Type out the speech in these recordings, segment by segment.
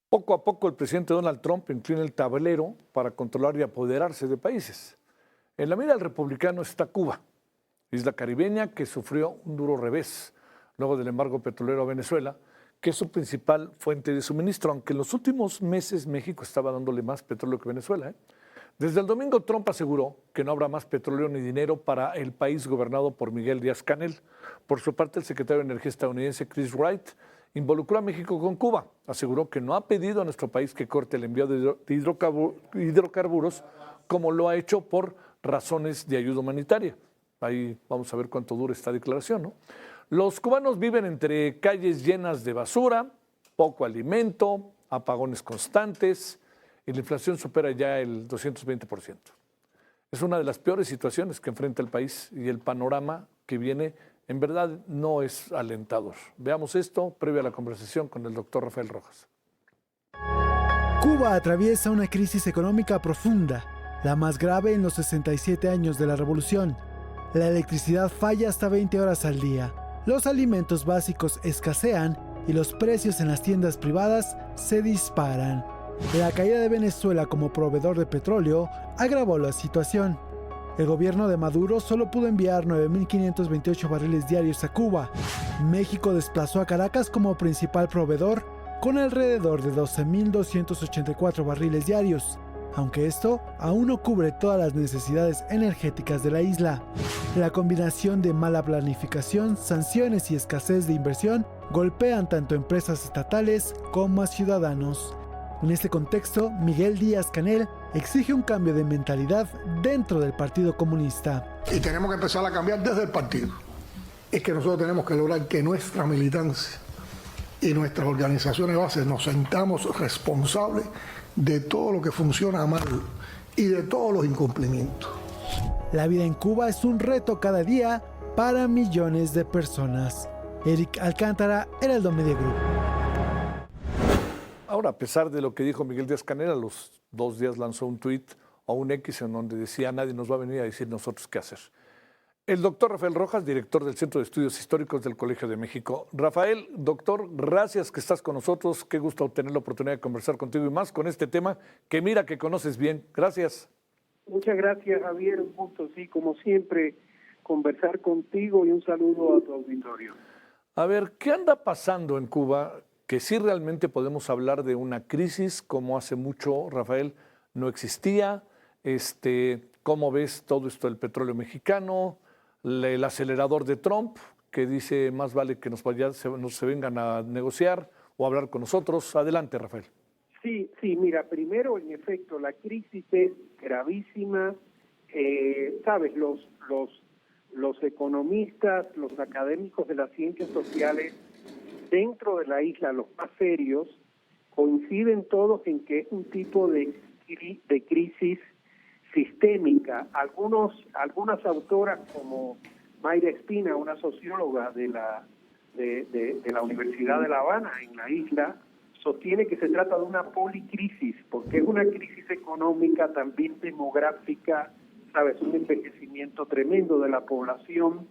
Poco a poco el presidente Donald Trump inclina el tablero para controlar y apoderarse de países. En la mira del republicano está Cuba, isla caribeña que sufrió un duro revés luego del embargo petrolero a Venezuela, que es su principal fuente de suministro, aunque en los últimos meses México estaba dándole más petróleo que Venezuela. Desde el domingo Trump aseguró que no habrá más petróleo ni dinero para el país gobernado por Miguel Díaz-Canel. Por su parte, el secretario de Energía estadounidense Chris Wright involucró a México con Cuba. Aseguró que no ha pedido a nuestro país que corte el envío de hidrocarburos como lo ha hecho por razones de ayuda humanitaria. Ahí vamos a ver cuánto dura esta declaración, ¿no? Los cubanos viven entre calles llenas de basura, poco alimento, apagones constantes y la inflación supera ya el 220%. Es una de las peores situaciones que enfrenta el país y el panorama que viene en verdad no es alentador. Veamos esto previo a la conversación con el doctor Rafael Rojas. Cuba atraviesa una crisis económica profunda, la más grave en los 67 años de la revolución. La electricidad falla hasta 20 horas al día. Los alimentos básicos escasean y los precios en las tiendas privadas se disparan. La caída de Venezuela como proveedor de petróleo agravó la situación. El gobierno de Maduro solo pudo enviar 9.528 barriles diarios a Cuba. México desplazó a Caracas como principal proveedor con alrededor de 12.284 barriles diarios, aunque esto aún no cubre todas las necesidades energéticas de la isla. La combinación de mala planificación, sanciones y escasez de inversión golpean tanto a empresas estatales como a ciudadanos. En este contexto, Miguel Díaz-Canel exige un cambio de mentalidad dentro del Partido Comunista. Y tenemos que empezar a cambiar desde el partido. Es que nosotros tenemos que lograr que nuestra militancia y nuestras organizaciones bases nos sintamos responsables de todo lo que funciona mal y de todos los incumplimientos. La vida en Cuba es un reto cada día para millones de personas. Eric Alcántara, Heraldo Media Group. Ahora, a pesar de lo que dijo Miguel Díaz-Canel, a los 2 días lanzó un tuit o un X en donde decía nadie nos va a venir a decir nosotros qué hacer. El doctor Rafael Rojas, director del Centro de Estudios Históricos del Colegio de México. Rafael, doctor, gracias que estás con nosotros. Qué gusto tener la oportunidad de conversar contigo y más con este tema que mira que conoces bien. Gracias. Muchas gracias, Javier. Un gusto, sí, como siempre, conversar contigo y un saludo a tu auditorio. A ver, ¿qué anda pasando en Cuba? Que sí realmente podemos hablar de una crisis como hace mucho, Rafael, no existía. ¿Cómo ves todo esto del petróleo mexicano? El acelerador de Trump, que dice más vale que nos se vengan a negociar o a hablar con nosotros. Adelante, Rafael. Sí, mira, primero, en efecto, la crisis es gravísima. Sabes, los economistas, los académicos de las ciencias sociales dentro de la isla, los más serios, coinciden todos en que es un tipo de crisis sistémica. Algunas autoras como Mayra Espina, una socióloga de la Universidad de La Habana en la isla, sostiene que se trata de una policrisis, porque es una crisis económica, también demográfica, sabes, un envejecimiento tremendo de la población,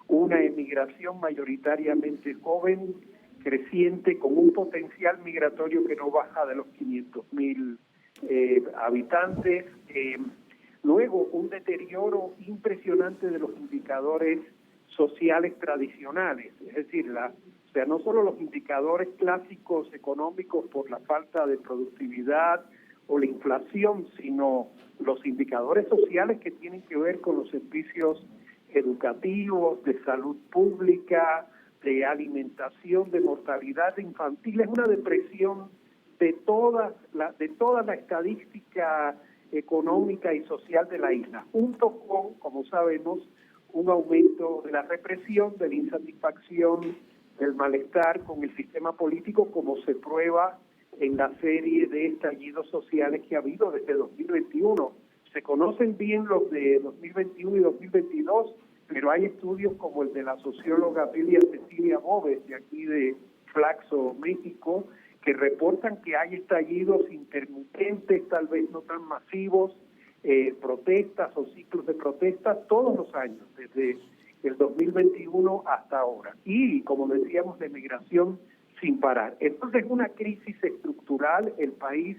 una emigración mayoritariamente joven, creciente, con un potencial migratorio que no baja de los 500.000 habitantes. Luego, un deterioro impresionante de los indicadores sociales tradicionales, es decir, no solo los indicadores clásicos económicos por la falta de productividad o la inflación, sino los indicadores sociales que tienen que ver con los servicios educativos, de salud pública, de alimentación, de mortalidad infantil. Es una depresión de toda la estadística económica y social de la isla, junto con, como sabemos, un aumento de la represión, de la insatisfacción, del malestar con el sistema político, como se prueba en la serie de estallidos sociales que ha habido desde 2021. Se conocen bien los de 2021 y 2022, pero hay estudios como el de la socióloga Belia Cecilia Bóvez, de aquí de Flaxo, México, que reportan que hay estallidos intermitentes, tal vez no tan masivos, protestas o ciclos de protestas todos los años, desde el 2021 hasta ahora. Y, como decíamos, de migración sin parar. Entonces, una crisis estructural natural, el país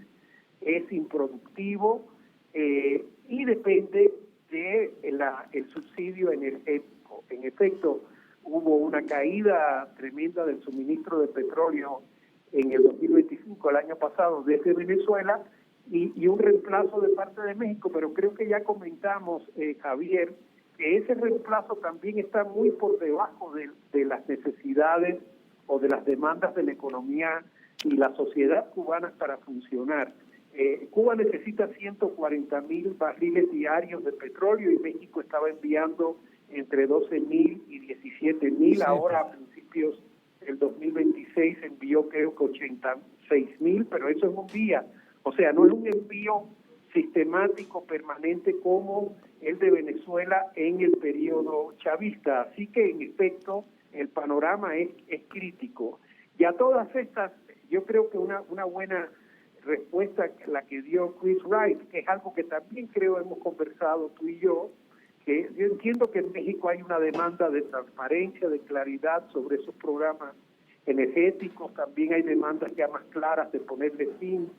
es improductivo y depende de el subsidio energético. En efecto, hubo una caída tremenda del suministro de petróleo en el 2025, el año pasado, desde Venezuela, y un reemplazo de parte de México, pero creo que ya comentamos, Javier, que ese reemplazo también está muy por debajo de las necesidades o de las demandas de la economía y la sociedad cubana para funcionar. Cuba necesita 140,000 barriles diarios de petróleo y México estaba enviando entre 12,000 y 17,000. Sí, ahora a principios del 2026 envió creo que 86,000, pero eso es un día. O sea, no es un envío sistemático, permanente como el de Venezuela en el periodo chavista. Así que, en efecto, el panorama es crítico. Y a todas estas, yo creo que una buena respuesta la que dio Chris Wright, que es algo que también creo hemos conversado tú y yo, que yo entiendo que en México hay una demanda de transparencia, de claridad sobre esos programas energéticos, también hay demandas ya más claras de ponerle fin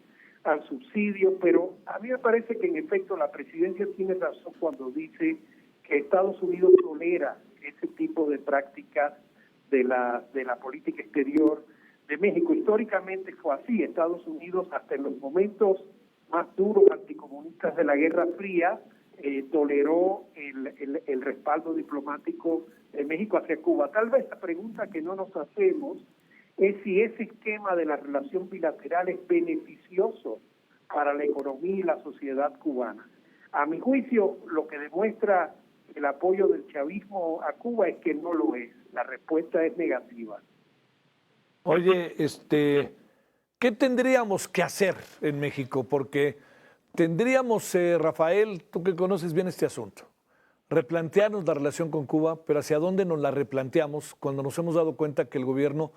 al subsidio, pero a mí me parece que en efecto la presidencia tiene razón cuando dice que Estados Unidos tolera ese tipo de prácticas de la política exterior de México. Históricamente fue así. Estados Unidos, hasta en los momentos más duros anticomunistas de la Guerra Fría, toleró el respaldo diplomático de México hacia Cuba. Tal vez la pregunta que no nos hacemos es si ese esquema de la relación bilateral es beneficioso para la economía y la sociedad cubana. A mi juicio, lo que demuestra el apoyo del chavismo a Cuba es que no lo es. La respuesta es negativa. Oye, ¿qué tendríamos que hacer en México? Porque tendríamos, Rafael, tú que conoces bien este asunto, replantearnos la relación con Cuba, pero ¿hacia dónde nos la replanteamos cuando nos hemos dado cuenta que el gobierno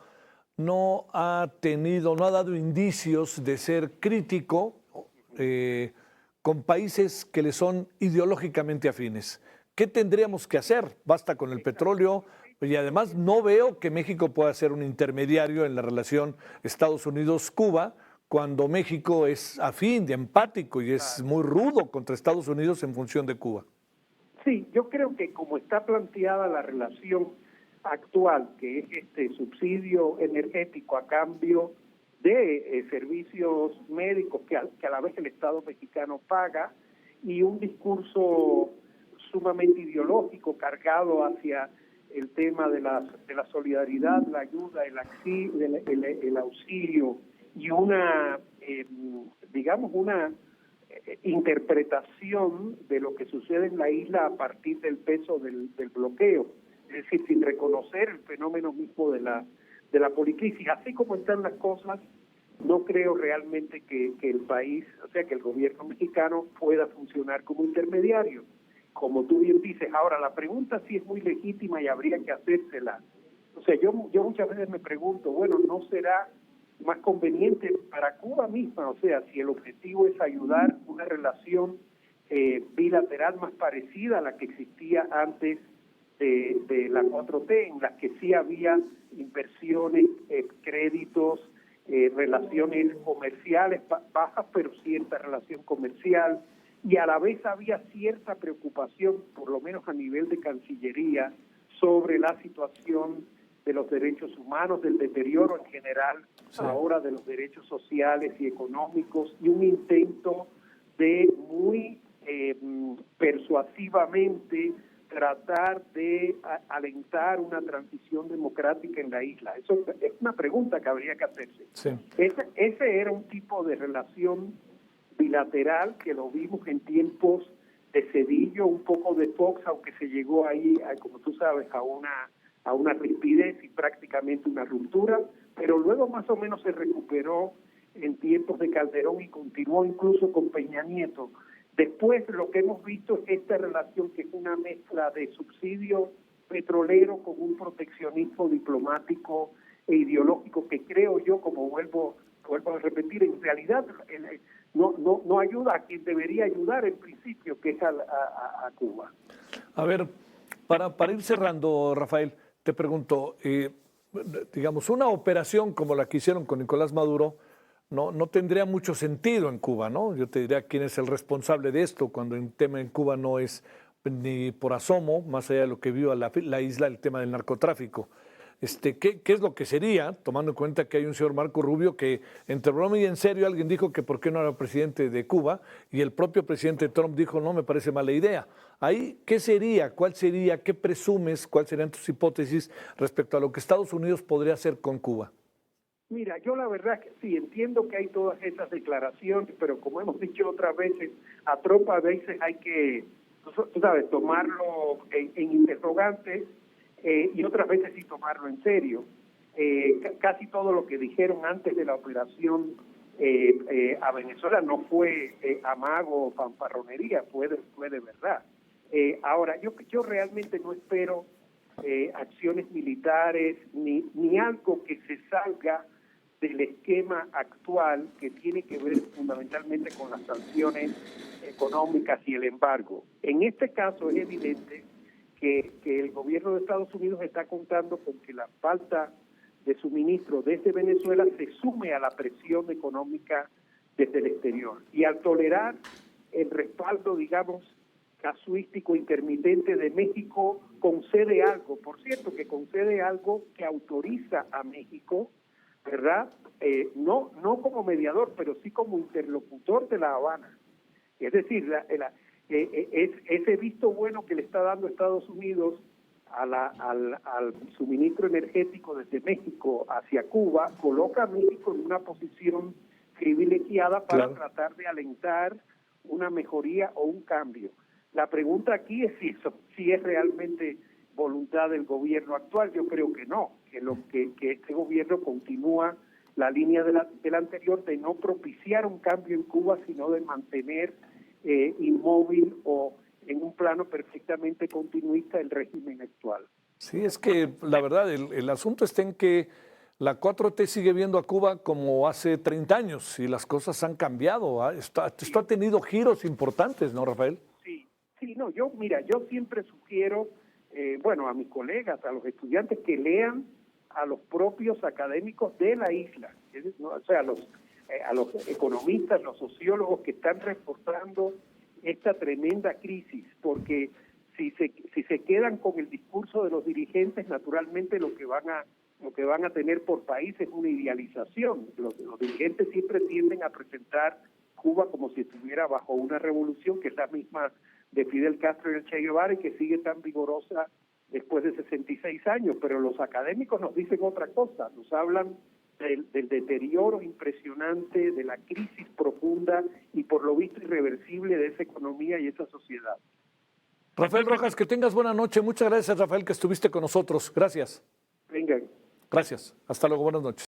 no ha dado indicios de ser crítico con países que le son ideológicamente afines? ¿Qué tendríamos que hacer? Basta con el petróleo y además no veo que México pueda ser un intermediario en la relación Estados Unidos-Cuba cuando México es afín, empático y es muy rudo contra Estados Unidos en función de Cuba. Sí, yo creo que como está planteada la relación actual, que es este subsidio energético a cambio de servicios médicos que a la vez el Estado mexicano paga, y un discurso sumamente ideológico cargado hacia el tema de la solidaridad, la ayuda, el auxilio y una, digamos, una interpretación de lo que sucede en la isla a partir del peso del bloqueo, es decir, sin reconocer el fenómeno mismo de la policrisis. Así como están las cosas, no creo realmente que el país, o sea, que el gobierno mexicano pueda funcionar como intermediario, como tú bien dices. Ahora, la pregunta sí es muy legítima y habría que hacérsela. O sea, yo muchas veces me pregunto, bueno, ¿no será más conveniente para Cuba misma? O sea, si el objetivo es ayudar una relación bilateral más parecida a la que existía antes de la 4T, en las que sí había inversiones, créditos, relaciones comerciales bajas, pero cierta relación comercial, y a la vez había cierta preocupación, por lo menos a nivel de Cancillería, sobre la situación de los derechos humanos, del deterioro en general, sí, ahora de los derechos sociales y económicos, y un intento de muy persuasivamente tratar de alentar una transición democrática en la isla. Eso es una pregunta que habría que hacerse. Sí. Ese era un tipo de relación bilateral que lo vimos en tiempos de Cedillo, un poco de Fox, aunque se llegó ahí, como tú sabes, a una rispidez y prácticamente una ruptura, pero luego más o menos se recuperó en tiempos de Calderón y continuó incluso con Peña Nieto. Después lo que hemos visto es esta relación que es una mezcla de subsidio petrolero con un proteccionismo diplomático e ideológico que creo yo, como vuelvo a repetir, en realidad no ayuda a quien debería ayudar en principio, que es a Cuba. A ver, para ir cerrando, Rafael, te pregunto, digamos, una operación como la que hicieron con Nicolás Maduro no tendría mucho sentido en Cuba, ¿no? Yo te diría quién es el responsable de esto, cuando el tema en Cuba no es ni por asomo, más allá de lo que vio la isla, el tema del narcotráfico. ¿Qué es lo que sería, tomando en cuenta que hay un señor Marco Rubio que, entre broma y en serio, alguien dijo que por qué no era presidente de Cuba, y el propio presidente Trump dijo, no, me parece mala idea? Ahí, ¿qué sería? ¿Cuál sería? ¿Qué presumes? ¿Cuáles serían tus hipótesis respecto a lo que Estados Unidos podría hacer con Cuba? Mira, yo la verdad que sí, entiendo que hay todas esas declaraciones, pero como hemos dicho otras veces, a Trump a veces hay que, tú sabes, tomarlo en interrogantes, y otras veces sí tomarlo en serio. Casi todo lo que dijeron antes de la operación a Venezuela no fue amago o fanfarronería, fue de verdad. Ahora, yo realmente no espero acciones militares ni algo que se salga del esquema actual que tiene que ver fundamentalmente con las sanciones económicas y el embargo. En este caso es evidente que el gobierno de Estados Unidos está contando con que la falta de suministro desde Venezuela se sume a la presión económica desde el exterior. Y al tolerar el respaldo, digamos, casuístico intermitente de México, concede algo, por cierto, que concede algo que autoriza a México, ¿verdad? No como mediador, pero sí como interlocutor de La Habana. Es decir, ese visto bueno que le está dando Estados Unidos al suministro energético desde México hacia Cuba, coloca a México en una posición privilegiada para tratar de alentar una mejoría o un cambio. La pregunta aquí es si es realmente voluntad del gobierno actual. Yo creo que no, que este gobierno continúa la línea del anterior de no propiciar un cambio en Cuba, sino de mantener inmóvil o en un plano perfectamente continuista el régimen actual. Sí, es que la verdad, el asunto está en que la 4T sigue viendo a Cuba como hace 30 años y las cosas han cambiado. Esto ha tenido giros importantes, ¿no, Rafael? Sí, no, yo siempre sugiero, a mis colegas, a los estudiantes, que lean a los propios académicos de la isla, ¿no? O sea, a los economistas, los sociólogos que están reportando esta tremenda crisis, porque si se quedan con el discurso de los dirigentes, naturalmente lo que van a tener por país es una idealización. Los dirigentes siempre tienden a presentar Cuba como si estuviera bajo una revolución que es la misma de Fidel Castro y el Che Guevara y que sigue tan vigorosa después de 66 años, pero los académicos nos dicen otra cosa, nos hablan del deterioro impresionante, de la crisis profunda y por lo visto irreversible de esa economía y esa sociedad. Rafael Rojas, que tengas buena noche. Muchas gracias, Rafael, que estuviste con nosotros. Gracias. Venga. Gracias. Hasta luego. Buenas noches.